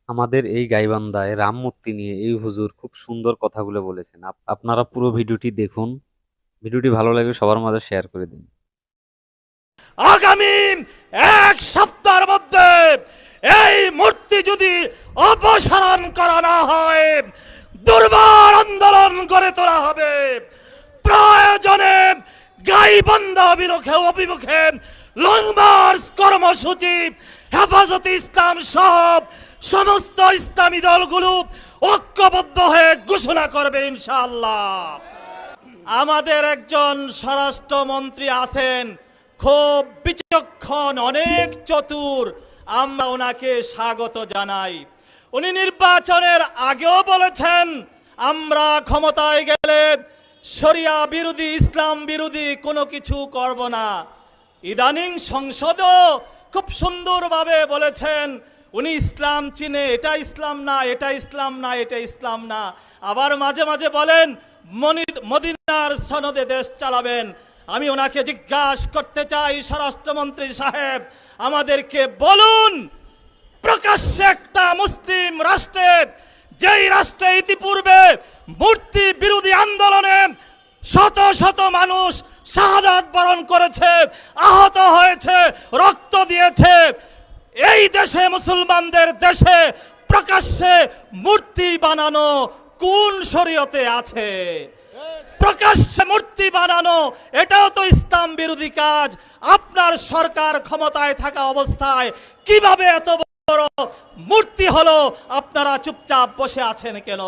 আমাদের এই গাইবান্ধায় রাম মূর্তি নিয়ে এই হুজুর খুব সুন্দর কথাগুলো বলেছেন। আপনারা পুরো ভিডিওটি দেখুন। ভিডিওটি ভালো লাগলে সবার মাঝে শেয়ার করে দিন। আগামী এক সপ্তাহের মধ্যে এই মূর্তি যদি অপসারণ করা না হয়, দুর্বার আন্দোলন করে তোলা হবে। প্রয়োজনে গাইবান্ধা অভিমুখে লং মার্চ কর্মসূচি হেফাজতে ইসলাম সহ সমস্ত ইসলামী দলগুলো ঐক্যবদ্ধ হয়ে ঘোষণা করবে ইনশাআল্লাহ। আমাদের একজন স্বরাষ্ট্রমন্ত্রী আছেন, খুব বিচক্ষণ, অনেক চতুর। আমরা ওনাকে স্বাগত জানাই। উনি নির্বাচনের আগেও বলেছেন আমরা ক্ষমতায় গেলে শরিয়া বিরোধী, ইসলাম বিরোধী কোনো কিছু করব না। ইদানিং সংসদও খুব সুন্দরভাবে বলেছেন উনি ইসলাম চিনে, এটা ইসলাম না, এটা ইসলাম না, এটা ইসলাম না। আবার মাঝে মাঝে বলেন মদিনার সনদে দেশ চালাবেন। আমি ওনাকে জিজ্ঞাসা করতে চাই, স্বরাষ্ট্রমন্ত্রী সাহেব আমাদেরকে বলুন, প্রকাশ্যে একটা মুসলিম রাষ্ট্রে, যেই রাষ্ট্রে ইতিপূর্বে মূর্তি বিরোধী আন্দোলনে শত শত মানুষ শাহাদাত বরণ করেছে, আহত হয়েছে, রক্ত দিয়েছে, এই দেশে, মুসলমানদের দেশে প্রকাশ্যে মূর্তি বানানো কোন শরীয়তে আছে? প্রকাশ্যে মূর্তি বানানো এটাও তো ইসলাম বিরোধী কাজ। আপনার সরকার ক্ষমতায় থাকা অবস্থায় কিভাবে এত বড় মূর্তি হলো? আপনারা চুপচাপ বসে আছেন কেন?